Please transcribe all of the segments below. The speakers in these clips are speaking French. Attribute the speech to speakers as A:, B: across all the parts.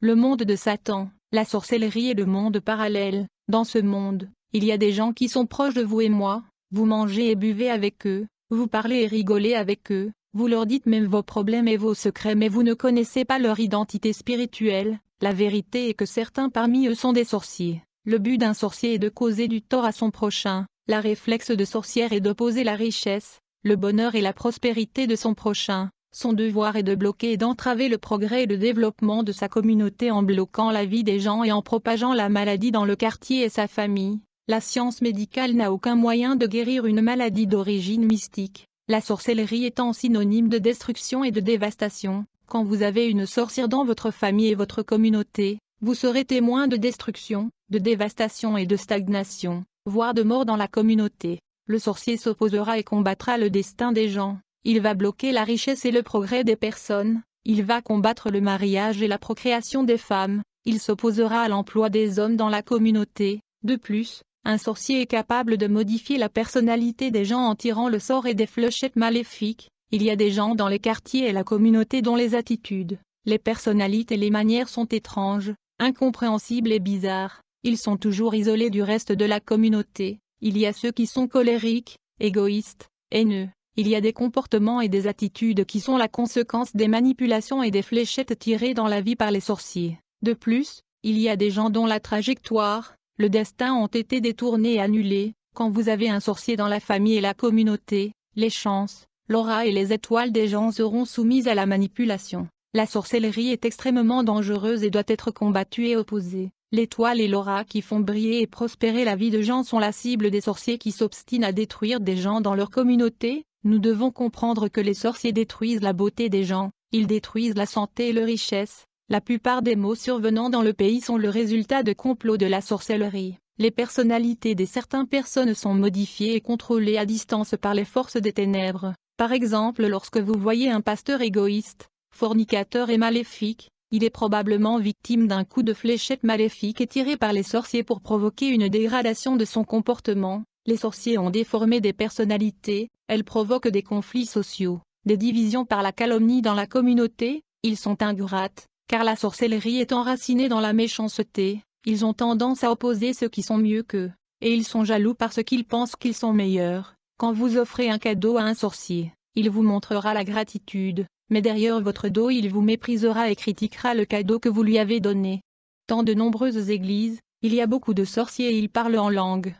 A: Le monde de Satan, la sorcellerie est le monde parallèle. Dans ce monde, il y a des gens qui sont proches de vous et moi, vous mangez et buvez avec eux, vous parlez et rigolez avec eux, vous leur dites même vos problèmes et vos secrets mais vous ne connaissez pas leur identité spirituelle. La vérité est que certains parmi eux sont des sorciers. Le but d'un sorcier est de causer du tort à son prochain, la réflexe de sorcière est d'opposer la richesse, le bonheur et la prospérité de son prochain. Son devoir est de bloquer et d'entraver le progrès et le développement de sa communauté en bloquant la vie des gens et en propageant la maladie dans le quartier et sa famille. La science médicale n'a aucun moyen de guérir une maladie d'origine mystique, la sorcellerie étant synonyme de destruction et de dévastation. Quand vous avez une sorcière dans votre famille et votre communauté, vous serez témoin de destruction, de dévastation et de stagnation, voire de mort dans la communauté. Le sorcier s'opposera et combattra le destin des gens. Il va bloquer la richesse et le progrès des personnes, il va combattre le mariage et la procréation des femmes, il s'opposera à l'emploi des hommes dans la communauté. De plus, un sorcier est capable de modifier la personnalité des gens en tirant le sort et des fléchettes maléfiques. Il y a des gens dans les quartiers et la communauté dont les attitudes, les personnalités et les manières sont étranges, incompréhensibles et bizarres. Ils sont toujours isolés du reste de la communauté. Il y a ceux qui sont colériques, égoïstes, haineux. Il y a des comportements et des attitudes qui sont la conséquence des manipulations et des fléchettes tirées dans la vie par les sorciers. De plus, il y a des gens dont la trajectoire, le destin ont été détournés et annulés. Quand vous avez un sorcier dans la famille et la communauté, les chances, l'aura et les étoiles des gens seront soumises à la manipulation. La sorcellerie est extrêmement dangereuse et doit être combattue et opposée. L'étoile et l'aura qui font briller et prospérer la vie de gens sont la cible des sorciers qui s'obstinent à détruire des gens dans leur communauté. Nous devons comprendre que les sorciers détruisent la beauté des gens, ils détruisent la santé et la richesse. La plupart des maux survenant dans le pays sont le résultat de complots de la sorcellerie. Les personnalités de certaines personnes sont modifiées et contrôlées à distance par les forces des ténèbres. Par exemple, lorsque vous voyez un pasteur égoïste, fornicateur et maléfique, il est probablement victime d'un coup de fléchette maléfique et tiré par les sorciers pour provoquer une dégradation de son comportement. Les sorciers ont déformé des personnalités, elles provoquent des conflits sociaux, des divisions par la calomnie dans la communauté. Ils sont ingrates, car la sorcellerie est enracinée dans la méchanceté. Ils ont tendance à opposer ceux qui sont mieux qu'eux, et ils sont jaloux parce qu'ils pensent qu'ils sont meilleurs. Quand vous offrez un cadeau à un sorcier, il vous montrera la gratitude, mais derrière votre dos il vous méprisera et critiquera le cadeau que vous lui avez donné. Dans de nombreuses églises, il y a beaucoup de sorciers et ils parlent en langue.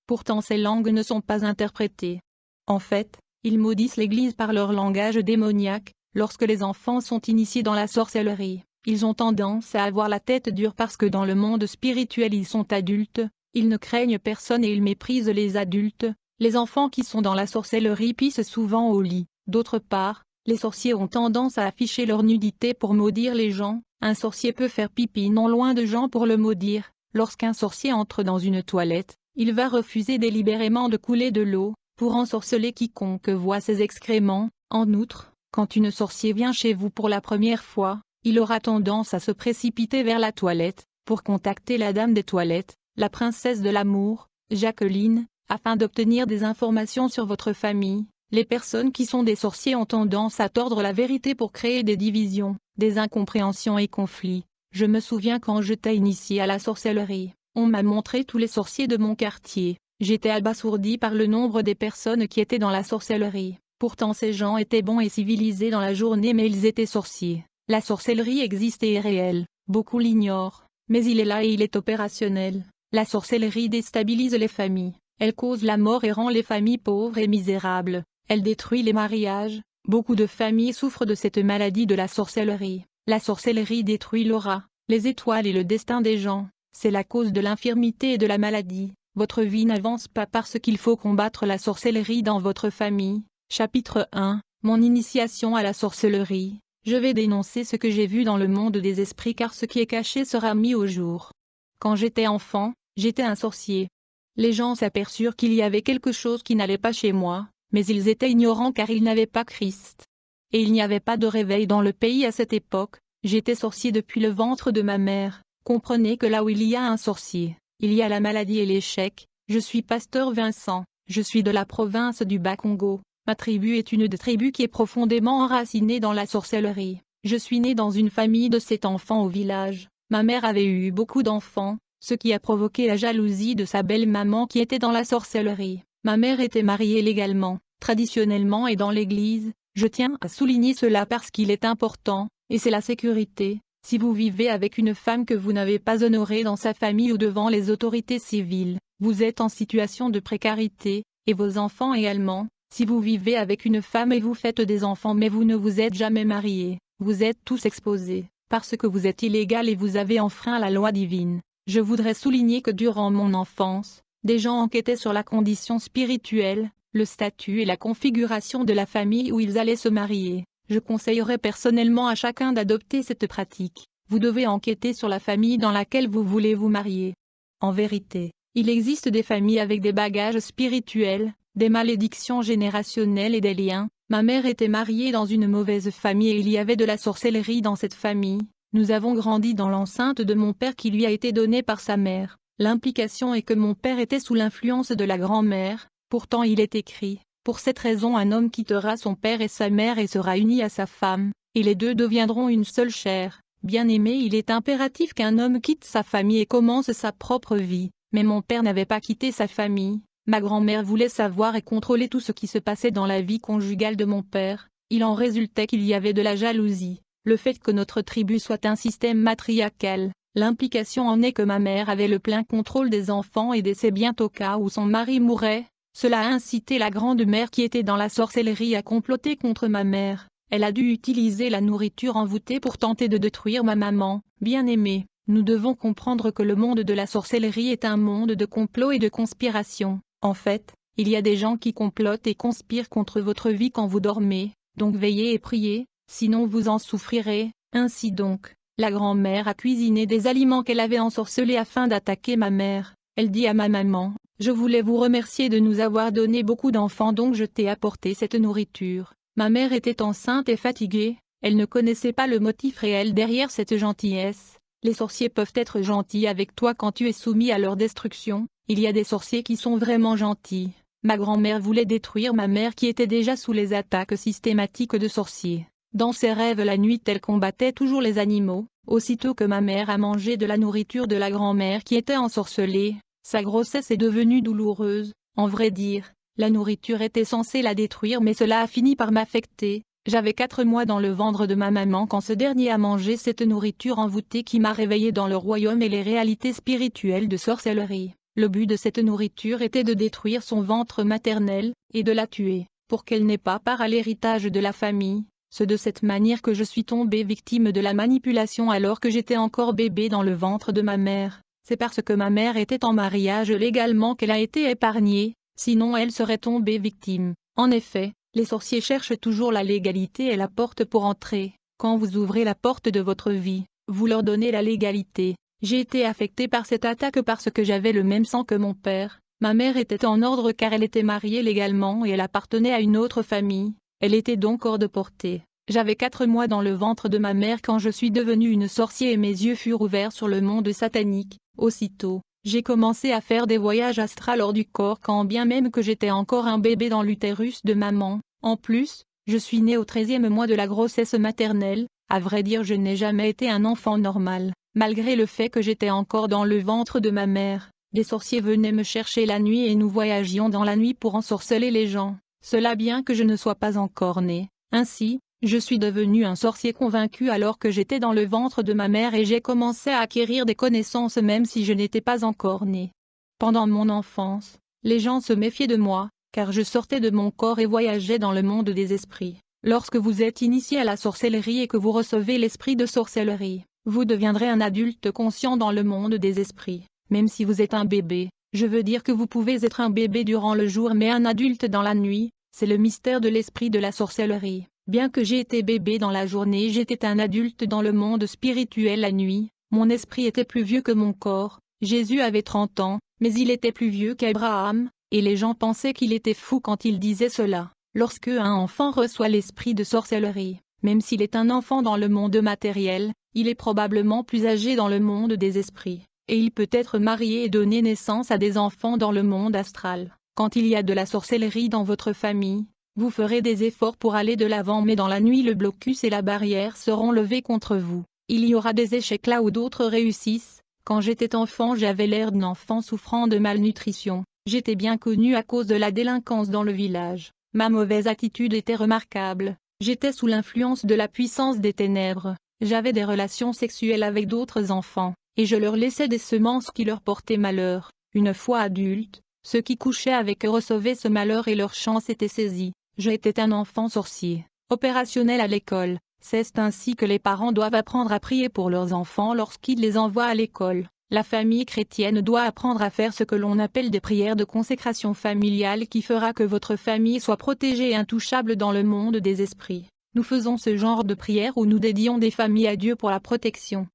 A: Pourtant ces langues ne sont pas interprétées. En fait, ils maudissent l'Église par leur langage démoniaque. Lorsque les enfants sont initiés dans la sorcellerie, ils ont tendance à avoir la tête dure parce que dans le monde spirituel ils sont adultes, ils ne craignent personne et ils méprisent les adultes. Les enfants qui sont dans la sorcellerie pissent souvent au lit. D'autre part, les sorciers ont tendance à afficher leur nudité pour maudire les gens. Un sorcier peut faire pipi non loin de gens pour le maudire. Lorsqu'un sorcier entre dans une toilette, il va refuser délibérément de couler de l'eau, pour ensorceler quiconque voit ses excréments. En outre, quand une sorcière vient chez vous pour la première fois, il aura tendance à se précipiter vers la toilette, pour contacter la dame des toilettes, la princesse de l'amour, Jacqueline, afin d'obtenir des informations sur votre famille. Les personnes qui sont des sorciers ont tendance à tordre la vérité pour créer des divisions, des incompréhensions et conflits. Je me souviens quand j'étais initié à la sorcellerie. On m'a montré tous les sorciers de mon quartier. J'étais abasourdi par le nombre des personnes qui étaient dans la sorcellerie. Pourtant ces gens étaient bons et civilisés dans la journée mais ils étaient sorciers. La sorcellerie existe et est réelle. Beaucoup l'ignorent, mais il est là et il est opérationnel. La sorcellerie déstabilise les familles. Elle cause la mort et rend les familles pauvres et misérables. Elle détruit les mariages. Beaucoup de familles souffrent de cette maladie de la sorcellerie. La sorcellerie détruit l'aura, les étoiles et le destin des gens. C'est la cause de l'infirmité et de la maladie. Votre vie n'avance pas parce qu'il faut combattre la sorcellerie dans votre famille. Chapitre 1. Mon initiation à la sorcellerie. Je vais dénoncer ce que j'ai vu dans le monde des esprits car ce qui est caché sera mis au jour. Quand j'étais enfant, j'étais un sorcier. Les gens s'aperçurent qu'il y avait quelque chose qui n'allait pas chez moi, mais ils étaient ignorants car ils n'avaient pas Christ. Et il n'y avait pas de réveil dans le pays à cette époque. J'étais sorcier depuis le ventre de ma mère. Comprenez que là où il y a un sorcier, il y a la maladie et l'échec. Je suis pasteur Vincent, je suis de la province du Bas-Congo. Ma tribu est une des tribus qui est profondément enracinée dans la sorcellerie. Je suis né dans une famille de 7 enfants au village. Ma mère avait eu beaucoup d'enfants, ce qui a provoqué la jalousie de sa belle-maman qui était dans la sorcellerie. Ma mère était mariée légalement, traditionnellement et dans l'église. Je tiens à souligner cela parce qu'il est important, et c'est la sécurité. Si vous vivez avec une femme que vous n'avez pas honorée dans sa famille ou devant les autorités civiles, vous êtes en situation de précarité, et vos enfants également. Si vous vivez avec une femme et vous faites des enfants mais vous ne vous êtes jamais mariés, vous êtes tous exposés, parce que vous êtes illégal et vous avez enfreint la loi divine. Je voudrais souligner que durant mon enfance, des gens enquêtaient sur la condition spirituelle, le statut et la configuration de la famille où ils allaient se marier. Je conseillerais personnellement à chacun d'adopter cette pratique. Vous devez enquêter sur la famille dans laquelle vous voulez vous marier. En vérité, il existe des familles avec des bagages spirituels, des malédictions générationnelles et des liens. Ma mère était mariée dans une mauvaise famille et il y avait de la sorcellerie dans cette famille. Nous avons grandi dans l'enceinte de mon père qui lui a été donnée par sa mère. L'implication est que mon père était sous l'influence de la grand-mère. Pourtant il est écrit, pour cette raison un homme quittera son père et sa mère et sera uni à sa femme, et les deux deviendront une seule chair. Bien-aimé, il est impératif qu'un homme quitte sa famille et commence sa propre vie, mais mon père n'avait pas quitté sa famille. Ma grand-mère voulait savoir et contrôler tout ce qui se passait dans la vie conjugale de mon père. Il en résultait qu'il y avait de la jalousie, le fait que notre tribu soit un système matriarcal. L'implication en est que ma mère avait le plein contrôle des enfants et décès bientôt cas où son mari mourrait. Cela a incité la grande-mère qui était dans la sorcellerie à comploter contre ma mère. Elle a dû utiliser la nourriture envoûtée pour tenter de détruire ma maman. Bien-aimée, nous devons comprendre que le monde de la sorcellerie est un monde de complot et de conspiration. En fait, il y a des gens qui complotent et conspirent contre votre vie quand vous dormez, donc veillez et priez, sinon vous en souffrirez. Ainsi donc, la grand-mère a cuisiné des aliments qu'elle avait ensorcelés afin d'attaquer ma mère. Elle dit à ma maman, « Je voulais vous remercier de nous avoir donné beaucoup d'enfants donc je t'ai apporté cette nourriture. » Ma mère était enceinte et fatiguée, elle ne connaissait pas le motif réel derrière cette gentillesse. Les sorciers peuvent être gentils avec toi quand tu es soumis à leur destruction, il y a des sorciers qui sont vraiment gentils. Ma grand-mère voulait détruire ma mère qui était déjà sous les attaques systématiques de sorciers. Dans ses rêves la nuit elle combattait toujours les animaux. Aussitôt que ma mère a mangé de la nourriture de la grand-mère qui était ensorcelée, sa grossesse est devenue douloureuse. En vrai dire, la nourriture était censée la détruire mais cela a fini par m'affecter. J'avais 4 mois dans le ventre de ma maman quand ce dernier a mangé cette nourriture envoûtée qui m'a réveillée dans le royaume et les réalités spirituelles de sorcellerie. Le but de cette nourriture était de détruire son ventre maternel, et de la tuer, pour qu'elle n'ait pas part à l'héritage de la famille. C'est de cette manière que je suis tombée victime de la manipulation alors que j'étais encore bébé dans le ventre de ma mère. C'est parce que ma mère était en mariage légalement qu'elle a été épargnée, sinon elle serait tombée victime. En effet, les sorciers cherchent toujours la légalité et la porte pour entrer. Quand vous ouvrez la porte de votre vie, vous leur donnez la légalité. J'ai été affectée par cette attaque parce que j'avais le même sang que mon père. Ma mère était en ordre car elle était mariée légalement et elle appartenait à une autre famille. Elle était donc hors de portée. J'avais 4 mois dans le ventre de ma mère quand je suis devenue une sorcière et mes yeux furent ouverts sur le monde satanique. Aussitôt, j'ai commencé à faire des voyages astrals hors du corps quand bien même que j'étais encore un bébé dans l'utérus de maman. En plus, je suis née au 13e mois de la grossesse maternelle. À vrai dire, je n'ai jamais été un enfant normal, malgré le fait que j'étais encore dans le ventre de ma mère. Des sorciers venaient me chercher la nuit et nous voyagions dans la nuit pour ensorceler les gens. Cela bien que je ne sois pas encore né. Ainsi, je suis devenu un sorcier convaincu alors que j'étais dans le ventre de ma mère et j'ai commencé à acquérir des connaissances même si je n'étais pas encore né. Pendant mon enfance, les gens se méfiaient de moi, car je sortais de mon corps et voyageais dans le monde des esprits. Lorsque vous êtes initié à la sorcellerie et que vous recevez l'esprit de sorcellerie, vous deviendrez un adulte conscient dans le monde des esprits, même si vous êtes un bébé. Je veux dire que vous pouvez être un bébé durant le jour mais un adulte dans la nuit, c'est le mystère de l'esprit de la sorcellerie. Bien que j'ai été bébé dans la journée, j'étais un adulte dans le monde spirituel la nuit. Mon esprit était plus vieux que mon corps. Jésus avait 30 ans, mais il était plus vieux qu'Abraham, et les gens pensaient qu'il était fou quand il disait cela. Lorsque un enfant reçoit l'esprit de sorcellerie, même s'il est un enfant dans le monde matériel, il est probablement plus âgé dans le monde des esprits, et il peut être marié et donner naissance à des enfants dans le monde astral. Quand il y a de la sorcellerie dans votre famille, vous ferez des efforts pour aller de l'avant, mais dans la nuit le blocus et la barrière seront levés contre vous. Il y aura des échecs là où d'autres réussissent. Quand j'étais enfant, j'avais l'air d'un enfant souffrant de malnutrition. J'étais bien connu à cause de la délinquance dans le village. Ma mauvaise attitude était remarquable. J'étais sous l'influence de la puissance des ténèbres. J'avais des relations sexuelles avec d'autres enfants, et je leur laissais des semences qui leur portaient malheur. Une fois adultes, ceux qui couchaient avec eux recevaient ce malheur et leur chance était saisie. J'étais un enfant sorcier, opérationnel à l'école. C'est ainsi que les parents doivent apprendre à prier pour leurs enfants lorsqu'ils les envoient à l'école. La famille chrétienne doit apprendre à faire ce que l'on appelle des prières de consécration familiale qui fera que votre famille soit protégée et intouchable dans le monde des esprits. Nous faisons ce genre de prière où nous dédions des familles à Dieu pour la protection.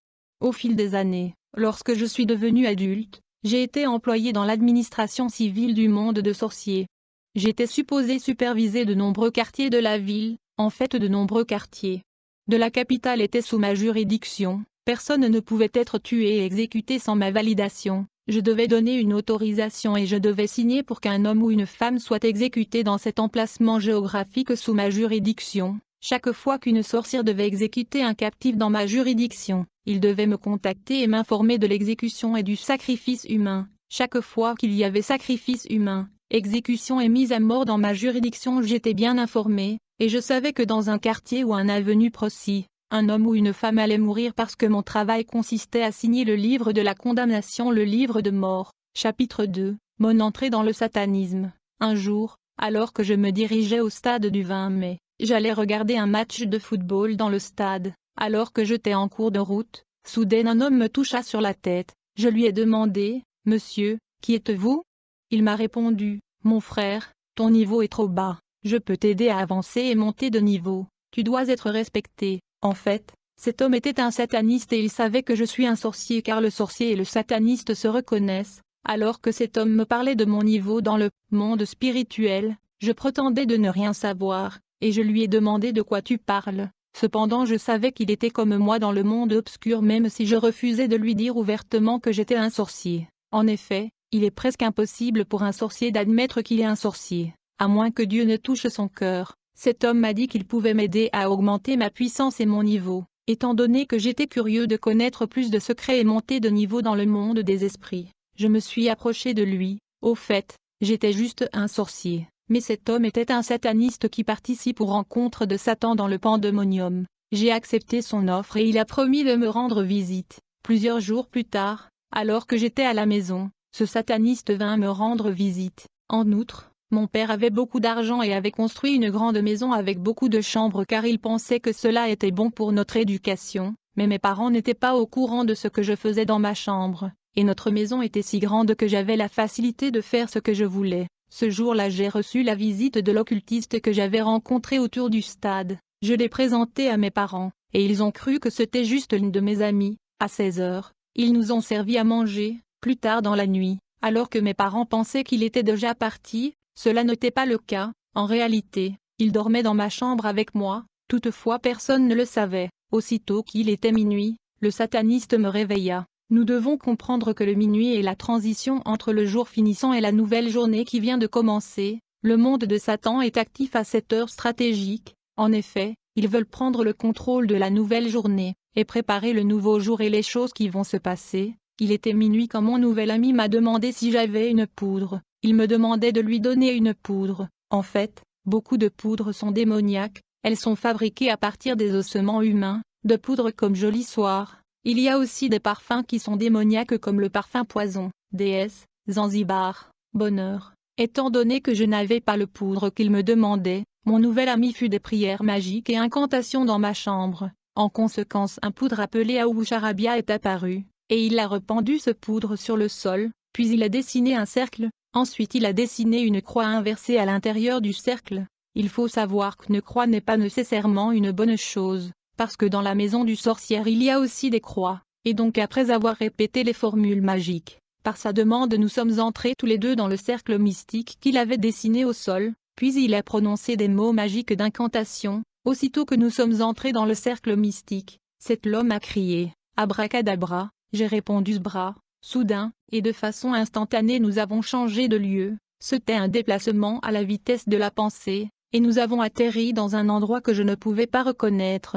A: Au fil des années, lorsque je suis devenu adulte, j'ai été employé dans l'administration civile du monde de sorciers. J'étais supposé superviser de nombreux quartiers de la ville, en fait de nombreux quartiers de la capitale étaient sous ma juridiction. Personne ne pouvait être tué et exécuté sans ma validation. Je devais donner une autorisation et je devais signer pour qu'un homme ou une femme soit exécuté dans cet emplacement géographique sous ma juridiction. Chaque fois qu'une sorcière devait exécuter un captif dans ma juridiction, il devait me contacter et m'informer de l'exécution et du sacrifice humain. Chaque fois qu'il y avait sacrifice humain, exécution et mise à mort dans ma juridiction, j'étais bien informé, et je savais que dans un quartier ou un avenue précis, un homme ou une femme allait mourir parce que mon travail consistait à signer le livre de la condamnation, le livre de mort. Chapitre 2. Mon entrée dans le satanisme. Un jour, alors que je me dirigeais au stade du 20 mai, j'allais regarder un match de football dans le stade. Alors que j'étais en cours de route, soudain un homme me toucha sur la tête. Je lui ai demandé, « Monsieur, qui êtes-vous » Il m'a répondu, « Mon frère, ton niveau est trop bas. Je peux t'aider à avancer et monter de niveau. Tu dois être respecté. » En fait, cet homme était un sataniste et il savait que je suis un sorcier car le sorcier et le sataniste se reconnaissent. Alors que cet homme me parlait de mon niveau dans le monde spirituel, je prétendais de ne rien savoir, et je lui ai demandé de quoi tu parles. Cependant je savais qu'il était comme moi dans le monde obscur même si je refusais de lui dire ouvertement que j'étais un sorcier. En effet, il est presque impossible pour un sorcier d'admettre qu'il est un sorcier, à moins que Dieu ne touche son cœur. Cet homme m'a dit qu'il pouvait m'aider à augmenter ma puissance et mon niveau, étant donné que j'étais curieux de connaître plus de secrets et monter de niveau dans le monde des esprits. Je me suis approché de lui. Au fait, j'étais juste un sorcier, mais cet homme était un sataniste qui participe aux rencontres de Satan dans le pandémonium. J'ai accepté son offre et il a promis de me rendre visite. Plusieurs jours plus tard, alors que j'étais à la maison, ce sataniste vint me rendre visite. En outre, mon père avait beaucoup d'argent et avait construit une grande maison avec beaucoup de chambres car il pensait que cela était bon pour notre éducation, mais mes parents n'étaient pas au courant de ce que je faisais dans ma chambre, et notre maison était si grande que j'avais la facilité de faire ce que je voulais. Ce jour-là j'ai reçu la visite de l'occultiste que j'avais rencontré autour du stade. Je l'ai présenté à mes parents, et ils ont cru que c'était juste l'une de mes amies. À 16 heures, ils nous ont servi à manger. Plus tard dans la nuit, alors que mes parents pensaient qu'il était déjà parti, cela n'était pas le cas. En réalité, il dormait dans ma chambre avec moi. Toutefois personne ne le savait. Aussitôt qu'il était minuit, le sataniste me réveilla. Nous devons comprendre que le minuit est la transition entre le jour finissant et la nouvelle journée qui vient de commencer. Le monde de Satan est actif à cette heure stratégique. En effet, ils veulent prendre le contrôle de la nouvelle journée, et préparer le nouveau jour et les choses qui vont se passer. Il était minuit quand mon nouvel ami m'a demandé si j'avais une poudre. Il me demandait de lui donner une poudre. En fait, beaucoup de poudres sont démoniaques. Elles sont fabriquées à partir des ossements humains, de poudres comme Joli Soir. Il y a aussi des parfums qui sont démoniaques comme le parfum Poison, Déesse, Zanzibar, Bonheur. Étant donné que je n'avais pas le poudre qu'il me demandait, mon nouvel ami fit des prières magiques et incantations dans ma chambre. En conséquence, un poudre appelé Aou Charabia est apparu, et il a répandu ce poudre sur le sol, puis il a dessiné un cercle. Ensuite il a dessiné une croix inversée à l'intérieur du cercle. Il faut savoir qu'une croix n'est pas nécessairement une bonne chose, parce que dans la maison du sorcier il y a aussi des croix, et donc après avoir répété les formules magiques, par sa demande nous sommes entrés tous les deux dans le cercle mystique qu'il avait dessiné au sol, puis il a prononcé des mots magiques d'incantation. Aussitôt que nous sommes entrés dans le cercle mystique, cet homme a crié « Abracadabra », j'ai répondu « Bras ». Soudain, et de façon instantanée nous avons changé de lieu. C'était un déplacement à la vitesse de la pensée, et nous avons atterri dans un endroit que je ne pouvais pas reconnaître.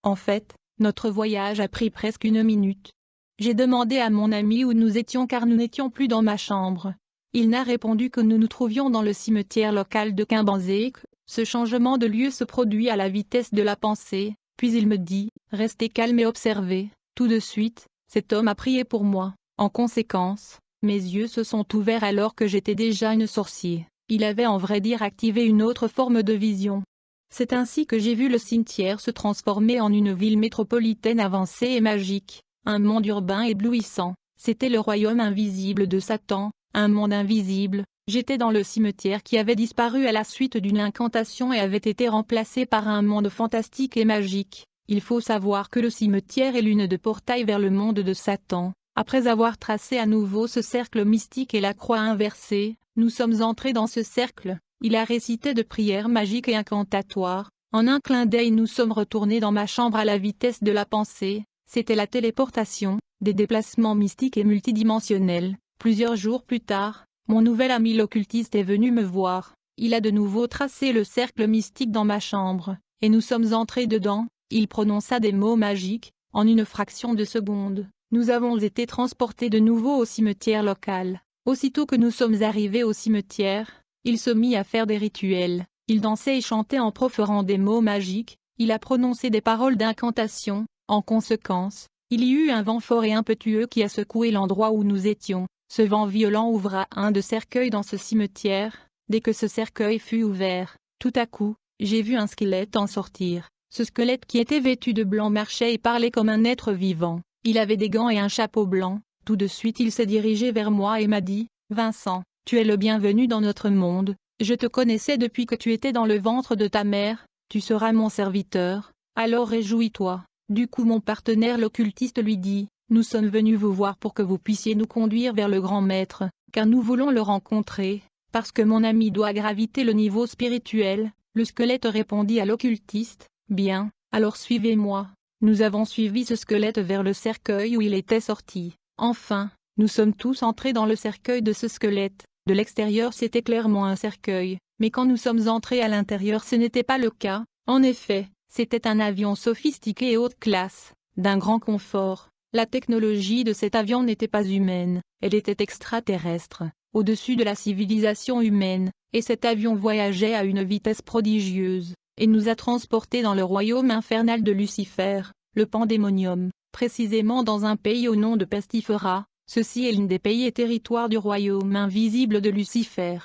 A: En fait, notre voyage a pris presque 1 minute. J'ai demandé à mon ami où nous étions car nous n'étions plus dans ma chambre. Il n'a répondu que nous nous trouvions dans le cimetière local de Kimbanzék. Ce changement de lieu se produit à la vitesse de la pensée, puis il me dit « Restez calme et observez ». Tout de suite, cet homme a prié pour moi. En conséquence, mes yeux se sont ouverts alors que j'étais déjà une sorcière. Il avait en vrai dire activé une autre forme de vision. C'est ainsi que j'ai vu le cimetière se transformer en une ville métropolitaine avancée et magique, un monde urbain éblouissant. C'était le royaume invisible de Satan, un monde invisible. J'étais dans le cimetière qui avait disparu à la suite d'une incantation et avait été remplacé par un monde fantastique et magique. Il faut savoir que le cimetière est l'une des portails vers le monde de Satan. Après avoir tracé à nouveau ce cercle mystique et la croix inversée, nous sommes entrés dans ce cercle. Il a récité de prières magiques et incantatoires. En un clin d'œil nous sommes retournés dans ma chambre à la vitesse de la pensée. C'était la téléportation, des déplacements mystiques et multidimensionnels. Plusieurs jours plus tard, mon nouvel ami l'occultiste est venu me voir. Il a de nouveau tracé le cercle mystique dans ma chambre, et nous sommes entrés dedans. Il prononça des mots magiques. En une fraction de seconde, nous avons été transportés de nouveau au cimetière local. Aussitôt que nous sommes arrivés au cimetière, il se mit à faire des rituels. Il dansait et chantait en proférant des mots magiques. Il a prononcé des paroles d'incantation. En conséquence, il y eut un vent fort et impétueux qui a secoué l'endroit où nous étions. Ce vent violent ouvra un de cercueils dans ce cimetière. Dès que ce cercueil fut ouvert, tout à coup, j'ai vu un squelette en sortir. Ce squelette qui était vêtu de blanc marchait et parlait comme un être vivant. Il avait des gants et un chapeau blanc. Tout de suite il s'est dirigé vers moi et m'a dit « Vincent, tu es le bienvenu dans notre monde. Je te connaissais depuis que tu étais dans le ventre de ta mère. Tu seras mon serviteur. Alors réjouis-toi. » Du coup mon partenaire l'occultiste lui dit « Nous sommes venus vous voir pour que vous puissiez nous conduire vers le grand maître, car nous voulons le rencontrer, parce que mon ami doit graviter le niveau spirituel. » Le squelette répondit à l'occultiste « Bien, alors suivez-moi. » Nous avons suivi ce squelette vers le cercueil où il était sorti. Enfin, nous sommes tous entrés dans le cercueil de ce squelette. De l'extérieur c'était clairement un cercueil, mais quand nous sommes entrés à l'intérieur ce n'était pas le cas. En effet, c'était un avion sophistiqué et haute classe, d'un grand confort. La technologie de cet avion n'était pas humaine, elle était extraterrestre, au-dessus de la civilisation humaine, et cet avion voyageait à une vitesse prodigieuse, et nous a transportés dans le royaume infernal de Lucifer, le Pandémonium, précisément dans un pays au nom de Pestifera. Ceci est l'un des pays et territoires du royaume invisible de Lucifer.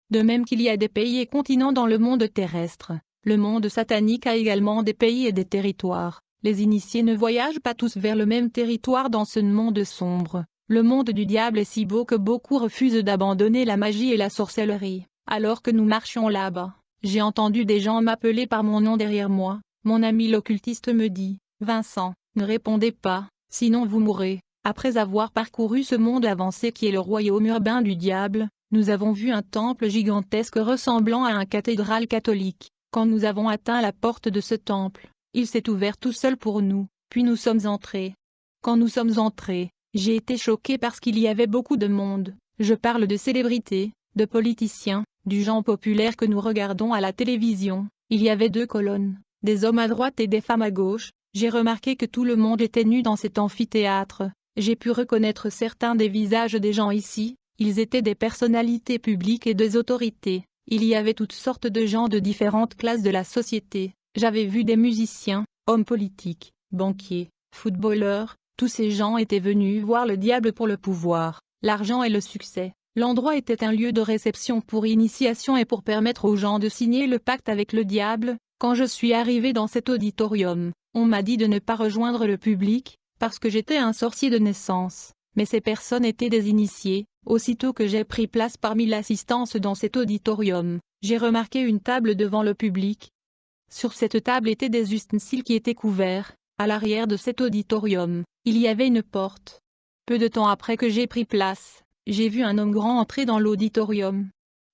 A: De même qu'il y a des pays et continents dans le monde terrestre, le monde satanique a également des pays et des territoires. Les initiés ne voyagent pas tous vers le même territoire dans ce monde sombre. Le monde du diable est si beau que beaucoup refusent d'abandonner la magie et la sorcellerie. Alors que nous marchions là-bas, j'ai entendu des gens m'appeler par mon nom derrière moi. Mon ami l'occultiste me dit « Vincent, ne répondez pas, sinon vous mourrez. » Après avoir parcouru ce monde avancé qui est le royaume urbain du diable, nous avons vu un temple gigantesque ressemblant à une cathédrale catholique. Quand nous avons atteint la porte de ce temple, il s'est ouvert tout seul pour nous, puis nous sommes entrés. Quand nous sommes entrés, j'ai été choqué parce qu'il y avait beaucoup de monde. Je parle de célébrités, de politiciens, du gens populaire que nous regardons à la télévision. Il y avait 2 colonnes, des hommes à droite et des femmes à gauche. J'ai remarqué que tout le monde était nu dans cet amphithéâtre. J'ai pu reconnaître certains des visages des gens ici. Ils étaient des personnalités publiques et des autorités. Il y avait toutes sortes de gens de différentes classes de la société. J'avais vu des musiciens, hommes politiques, banquiers, footballeurs. Tous ces gens étaient venus voir le diable pour le pouvoir, l'argent et le succès. L'endroit était un lieu de réception pour initiation et pour permettre aux gens de signer le pacte avec le diable. Quand je suis arrivé dans cet auditorium, on m'a dit de ne pas rejoindre le public, parce que j'étais un sorcier de naissance. Mais ces personnes étaient des initiés. Aussitôt que j'ai pris place parmi l'assistance dans cet auditorium, j'ai remarqué une table devant le public. Sur cette table étaient des ustensiles qui étaient couverts. À l'arrière de cet auditorium, il y avait une porte. Peu de temps après que j'ai pris place, j'ai vu un homme grand entrer dans l'auditorium.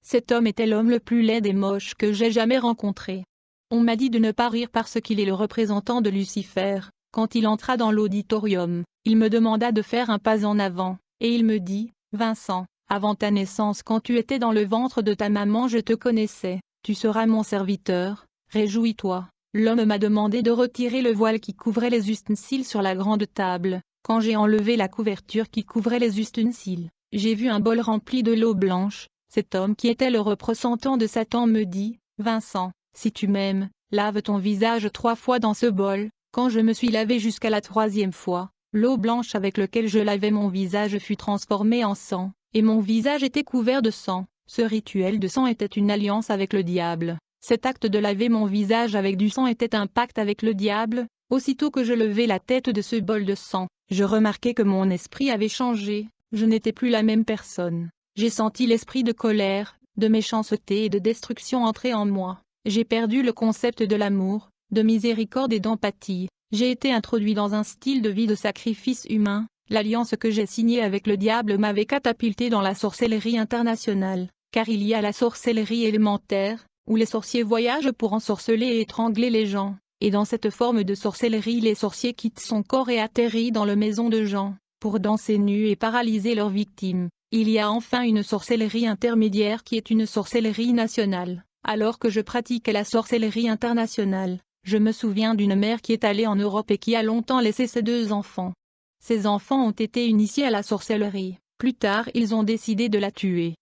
A: Cet homme était l'homme le plus laid et moche que j'ai jamais rencontré. On m'a dit de ne pas rire parce qu'il est le représentant de Lucifer. Quand il entra dans l'auditorium, il me demanda de faire un pas en avant, et il me dit « Vincent, avant ta naissance quand tu étais dans le ventre de ta maman je te connaissais. tu seras mon serviteur, réjouis-toi. L'homme m'a demandé de retirer le voile qui couvrait les ustensiles sur la grande table. Quand j'ai enlevé la couverture qui couvrait les ustensiles, j'ai vu un bol rempli de l'eau blanche. Cet homme qui était le représentant de Satan me dit, « Vincent, si tu m'aimes, lave ton visage 3 fois dans ce bol. » Quand je me suis lavé jusqu'à la 3e fois, l'eau blanche avec laquelle je lavais mon visage fut transformée en sang, et mon visage était couvert de sang. Ce rituel de sang était une alliance avec le diable. Cet acte de laver mon visage avec du sang était un pacte avec le diable. Aussitôt que je levai la tête de ce bol de sang, je remarquai que mon esprit avait changé, je n'étais plus la même personne. J'ai senti l'esprit de colère, de méchanceté et de destruction entrer en moi. J'ai perdu le concept de l'amour, de miséricorde et d'empathie. J'ai été introduit dans un style de vie de sacrifice humain. L'alliance que j'ai signée avec le diable m'avait catapulté dans la sorcellerie internationale, car il y a la sorcellerie élémentaire, où les sorciers voyagent pour ensorceler et étrangler les gens, et dans cette forme de sorcellerie les sorciers quittent son corps et atterrissent dans la maison de gens, pour danser nus et paralyser leurs victimes. Il y a enfin une sorcellerie intermédiaire qui est une sorcellerie nationale. Alors que je pratiquais la sorcellerie internationale, je me souviens d'une mère qui est allée en Europe et qui a longtemps laissé ses 2 enfants. Ces enfants ont été initiés à la sorcellerie. Plus tard ils ont décidé de la tuer.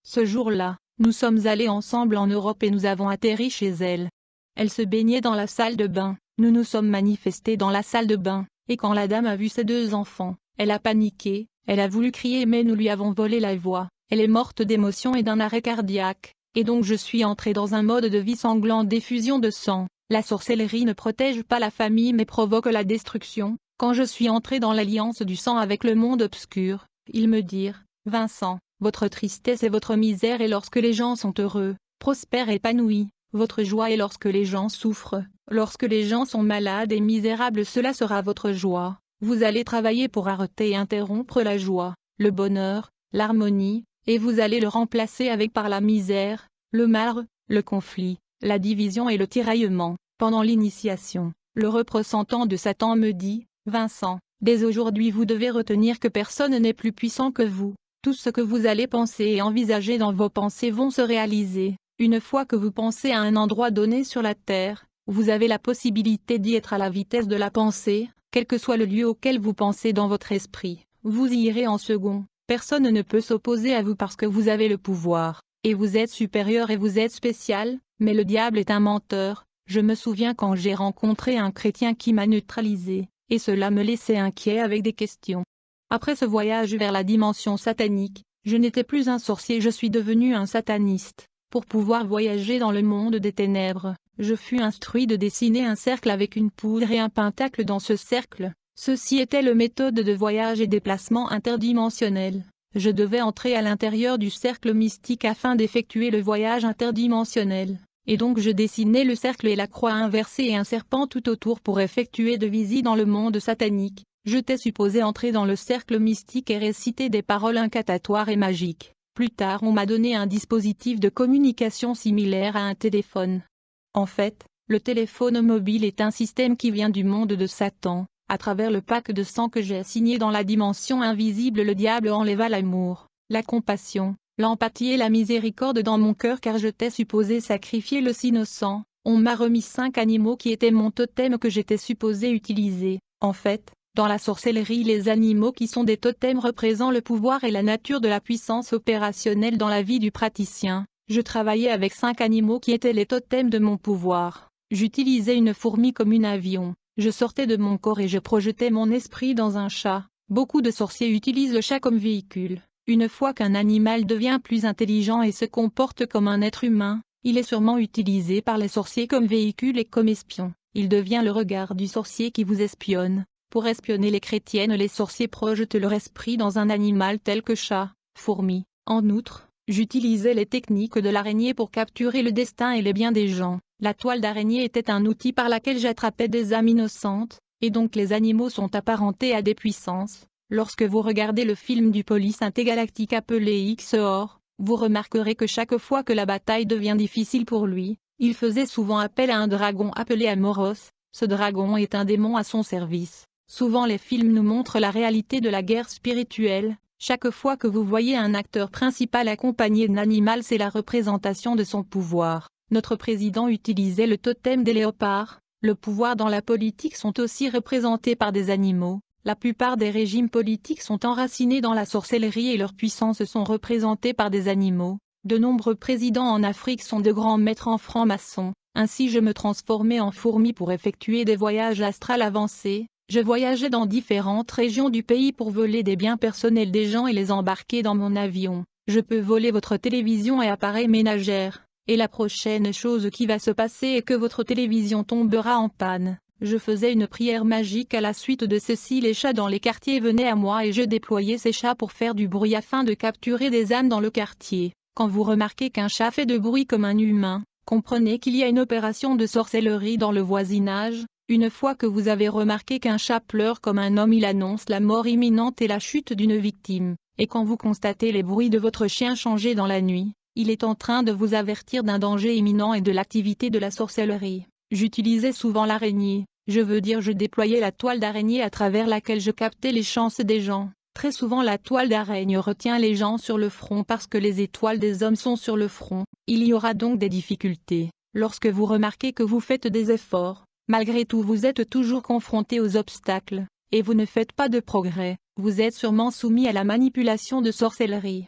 A: Ce jour-là, nous sommes allés ensemble en Europe et nous avons atterri chez elle. Elle se baignait dans la salle de bain, nous nous sommes manifestés dans la salle de bain, et quand la dame a vu ses 2 enfants, elle a paniqué, elle a voulu crier mais nous lui avons volé la voix, elle est morte d'émotion et d'un arrêt cardiaque, et donc je suis entré dans un mode de vie sanglant d'effusion de sang. La sorcellerie ne protège pas la famille mais provoque la destruction. Quand je suis entré dans l'alliance du sang avec le monde obscur, ils me dirent, « Vincent, votre tristesse et votre misère est lorsque les gens sont heureux, prospères et épanouis, votre joie est lorsque les gens souffrent, lorsque les gens sont malades et misérables cela sera votre joie, vous allez travailler pour arrêter et interrompre la joie, le bonheur, l'harmonie, et vous allez le remplacer avec par la misère, le mal, le conflit, la division et le tiraillement. » Pendant l'initiation, le représentant de Satan me dit, « Vincent, dès aujourd'hui vous devez retenir que personne n'est plus puissant que vous. Tout ce que vous allez penser et envisager dans vos pensées vont se réaliser. Une fois que vous pensez à un endroit donné sur la terre, vous avez la possibilité d'y être à la vitesse de la pensée, quel que soit le lieu auquel vous pensez dans votre esprit. Vous y irez en second. Personne ne peut s'opposer à vous parce que vous avez le pouvoir, et vous êtes supérieur et vous êtes spécial, mais le diable est un menteur. » Je me souviens quand j'ai rencontré un chrétien qui m'a neutralisé, et cela me laissait inquiet avec des questions. Après ce voyage vers la dimension satanique, je n'étais plus un sorcier, je suis devenu un sataniste. Pour pouvoir voyager dans le monde des ténèbres, je fus instruit de dessiner un cercle avec une poudre et un pentacle dans ce cercle. Ceci était la méthode de voyage et déplacement interdimensionnel. Je devais entrer à l'intérieur du cercle mystique afin d'effectuer le voyage interdimensionnel. Et donc je dessinais le cercle et la croix inversée et un serpent tout autour pour effectuer de visites dans le monde satanique. J'étais supposé entrer dans le cercle mystique et réciter des paroles incantatoires et magiques. Plus tard on m'a donné un dispositif de communication similaire à un téléphone. En fait, le téléphone mobile est un système qui vient du monde de Satan. À travers le pack de sang que j'ai signé dans la dimension invisible, le diable enleva l'amour, la compassion, l'empathie et la miséricorde dans mon cœur car j'étais supposé sacrifier le innocent. On m'a remis 5 animaux qui étaient mon totem que j'étais supposé utiliser. En fait, dans la sorcellerie les animaux qui sont des totems représentent le pouvoir et la nature de la puissance opérationnelle dans la vie du praticien. Je travaillais avec 5 animaux qui étaient les totems de mon pouvoir. J'utilisais une fourmi comme un avion. Je sortais de mon corps et je projetais mon esprit dans un chat. Beaucoup de sorciers utilisent le chat comme véhicule. Une fois qu'un animal devient plus intelligent et se comporte comme un être humain, il est sûrement utilisé par les sorciers comme véhicule et comme espion. Il devient le regard du sorcier qui vous espionne. Pour espionner les chrétiennes, les sorciers projettent leur esprit dans un animal tel que chat, fourmi. En outre, j'utilisais les techniques de l'araignée pour capturer le destin et les biens des gens. La toile d'araignée était un outil par laquelle j'attrapais des âmes innocentes, et donc les animaux sont apparentés à des puissances. Lorsque vous regardez le film du Police intergalactique appelé XOR, vous remarquerez que chaque fois que la bataille devient difficile pour lui, il faisait souvent appel à un dragon appelé Amoros. Ce dragon est un démon à son service. Souvent les films nous montrent la réalité de la guerre spirituelle. Chaque fois que vous voyez un acteur principal accompagné d'un animal, c'est la représentation de son pouvoir. Notre président utilisait le totem des léopards. Le pouvoir dans la politique sont aussi représentés par des animaux. La plupart des régimes politiques sont enracinés dans la sorcellerie et leurs puissances sont représentées par des animaux. De nombreux présidents en Afrique sont de grands maîtres en franc-maçon. Ainsi je me transformais en fourmi pour effectuer des voyages astrales avancés. Je voyageais dans différentes régions du pays pour voler des biens personnels des gens et les embarquer dans mon avion. Je peux voler votre télévision et appareils ménagères. Et la prochaine chose qui va se passer est que votre télévision tombera en panne. Je faisais une prière magique à la suite de ceci. Les chats dans les quartiers venaient à moi et je déployais ces chats pour faire du bruit afin de capturer des âmes dans le quartier. Quand vous remarquez qu'un chat fait de bruit comme un humain, comprenez qu'il y a une opération de sorcellerie dans le voisinage. Une fois que vous avez remarqué qu'un chat pleure comme un homme, il annonce la mort imminente et la chute d'une victime. Et quand vous constatez les bruits de votre chien changer dans la nuit, il est en train de vous avertir d'un danger imminent et de l'activité de la sorcellerie. J'utilisais souvent l'araignée, je déployais la toile d'araignée à travers laquelle je captais les chances des gens. Très souvent la toile d'araignée retient les gens sur le front parce que les étoiles des hommes sont sur le front. Il y aura donc des difficultés. Lorsque vous remarquez que vous faites des efforts, malgré tout vous êtes toujours confronté aux obstacles, et vous ne faites pas de progrès, vous êtes sûrement soumis à la manipulation de sorcellerie.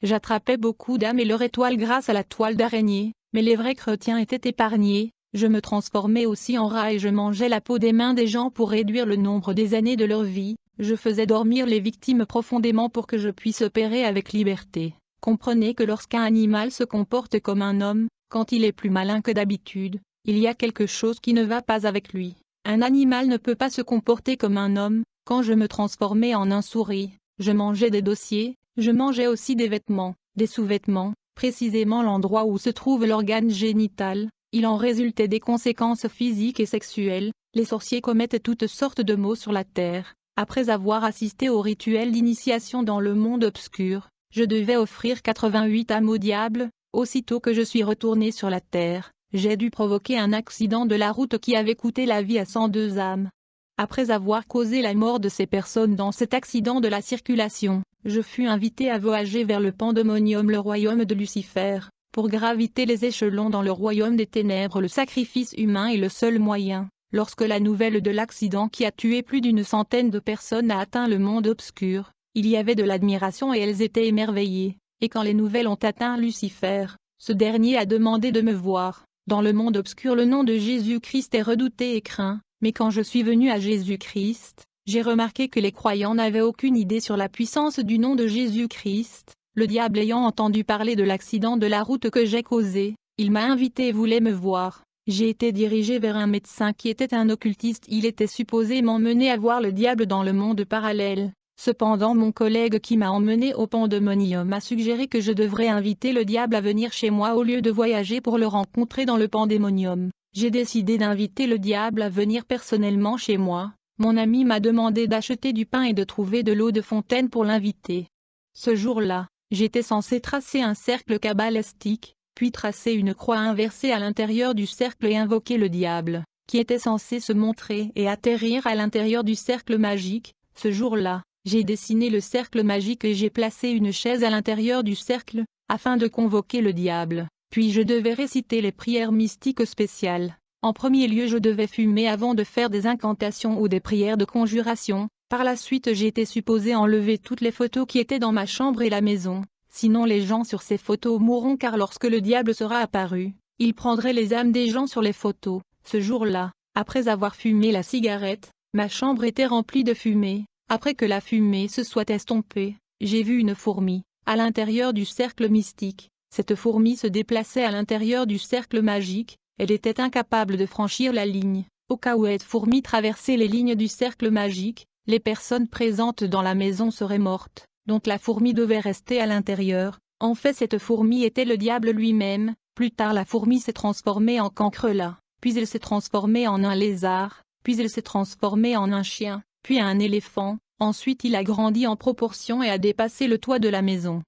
A: J'attrapais beaucoup d'âmes et leur étoile grâce à la toile d'araignée, mais les vrais chrétiens étaient épargnés. Je me transformais aussi en rat et je mangeais la peau des mains des gens pour réduire le nombre des années de leur vie. Je faisais dormir les victimes profondément pour que je puisse opérer avec liberté. Comprenez que lorsqu'un animal se comporte comme un homme, quand il est plus malin que d'habitude, il y a quelque chose qui ne va pas avec lui. Un animal ne peut pas se comporter comme un homme. Quand je me transformais en un souris, je mangeais des dossiers, je mangeais aussi des vêtements, des sous-vêtements, précisément l'endroit où se trouve l'organe génital. Il en résultait des conséquences physiques et sexuelles. Les sorciers commettent toutes sortes de maux sur la terre. Après avoir assisté au rituel d'initiation dans le monde obscur, je devais offrir 88 âmes au diable. Aussitôt que je suis retourné sur la terre, j'ai dû provoquer un accident de la route qui avait coûté la vie à 102 âmes. Après avoir causé la mort de ces personnes dans cet accident de la circulation, je fus invité à voyager vers le pandémonium, le royaume de Lucifer. Pour graviter les échelons dans le royaume des ténèbres, le sacrifice humain est le seul moyen. Lorsque la nouvelle de l'accident qui a tué plus d'une centaine de personnes a atteint le monde obscur, il y avait de l'admiration et elles étaient émerveillées. Et quand les nouvelles ont atteint Lucifer, ce dernier a demandé de me voir. Dans le monde obscur, le nom de Jésus-Christ est redouté et craint, mais quand je suis venu à Jésus-Christ, j'ai remarqué que les croyants n'avaient aucune idée sur la puissance du nom de Jésus-Christ. Le diable ayant entendu parler de l'accident de la route que j'ai causé, il m'a invité et voulait me voir. J'ai été dirigé vers un médecin qui était un occultiste. Il était supposé m'emmener à voir le diable dans le monde parallèle. Cependant mon collègue qui m'a emmené au pandémonium m'a suggéré que je devrais inviter le diable à venir chez moi au lieu de voyager pour le rencontrer dans le pandémonium. J'ai décidé d'inviter le diable à venir personnellement chez moi. Mon ami m'a demandé d'acheter du pain et de trouver de l'eau de fontaine pour l'inviter. Ce jour-là, j'étais censé tracer un cercle cabalistique, puis tracer une croix inversée à l'intérieur du cercle et invoquer le diable, qui était censé se montrer et atterrir à l'intérieur du cercle magique. Ce jour-là, j'ai dessiné le cercle magique et j'ai placé une chaise à l'intérieur du cercle, afin de convoquer le diable. Puis je devais réciter les prières mystiques spéciales. En premier lieu, je devais fumer avant de faire des incantations ou des prières de conjuration. Par la suite, j'étais supposé enlever toutes les photos qui étaient dans ma chambre et la maison. Sinon les gens sur ces photos mourront, car lorsque le diable sera apparu, il prendrait les âmes des gens sur les photos. Ce jour-là, après avoir fumé la cigarette, ma chambre était remplie de fumée. Après que la fumée se soit estompée, j'ai vu une fourmi, à l'intérieur du cercle mystique. Cette fourmi se déplaçait à l'intérieur du cercle magique. Elle était incapable de franchir la ligne. Au cas où cette fourmi traversait les lignes du cercle magique, les personnes présentes dans la maison seraient mortes. Donc la fourmi devait rester à l'intérieur. En fait, cette fourmi était le diable lui-même. Plus tard, la fourmi s'est transformée en cancrelat, puis elle s'est transformée en un lézard, puis elle s'est transformée en un chien, puis un éléphant. Ensuite, il a grandi en proportion et a dépassé le toit de la maison.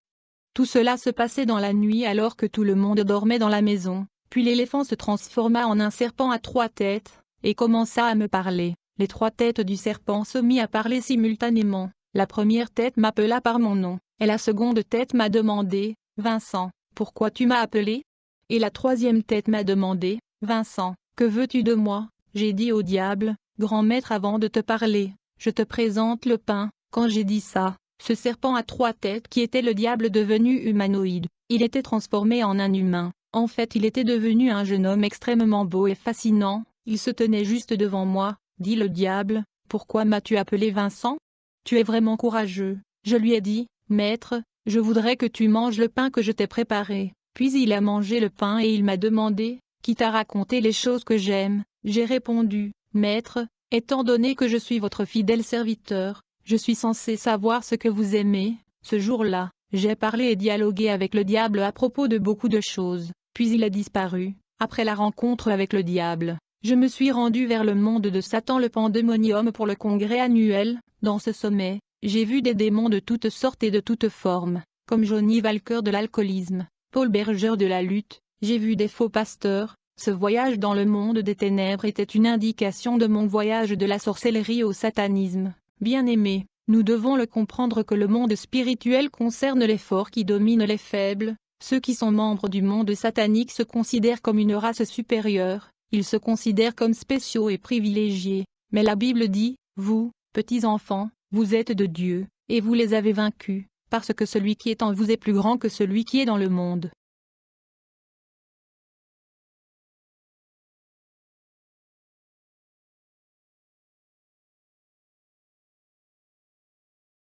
A: Tout cela se passait dans la nuit alors que tout le monde dormait dans la maison. Puis l'éléphant se transforma en un serpent à 3 têtes, et commença à me parler. Les 3 têtes du serpent se mit à parler simultanément. La première tête m'appela par mon nom, et la seconde tête m'a demandé « Vincent, pourquoi tu m'as appelé ?» Et la troisième tête m'a demandé, Vincent, que veux-tu de moi? J'ai dit au diable, grand maître, avant de te parler, je te présente le pain. Quand j'ai dit ça, ce serpent à 3 têtes qui était le diable devenu humanoïde, il était transformé en un humain. En fait, il était devenu un jeune homme extrêmement beau et fascinant. Il se tenait juste devant moi, dit le diable. Pourquoi m'as-tu appelé Vincent? Tu es vraiment courageux. Je lui ai dit, Maître, je voudrais que tu manges le pain que je t'ai préparé. Puis il a mangé le pain et il m'a demandé, qui t'a raconté les choses que j'aime? J'ai répondu, Maître, étant donné que je suis votre fidèle serviteur, je suis censé savoir ce que vous aimez. Ce jour-là, j'ai parlé et dialogué avec le diable à propos de beaucoup de choses, puis il a disparu. Après la rencontre avec le diable, je me suis rendu vers le monde de Satan, le pandémonium, pour le congrès annuel. Dans ce sommet, j'ai vu des démons de toutes sortes et de toutes formes, comme Johnny Walker de l'alcoolisme, Paul Berger de la lutte. J'ai vu des faux pasteurs. Ce voyage dans le monde des ténèbres était une indication de mon voyage de la sorcellerie au satanisme. Bien-aimés, nous devons le comprendre que le monde spirituel concerne les forts qui dominent les faibles. Ceux qui sont membres du monde satanique se considèrent comme une race supérieure, ils se considèrent comme spéciaux et privilégiés. Mais la Bible dit, vous, petits enfants, vous êtes de Dieu, et vous les avez vaincus, parce que celui qui est en vous est plus grand que celui qui est dans le monde.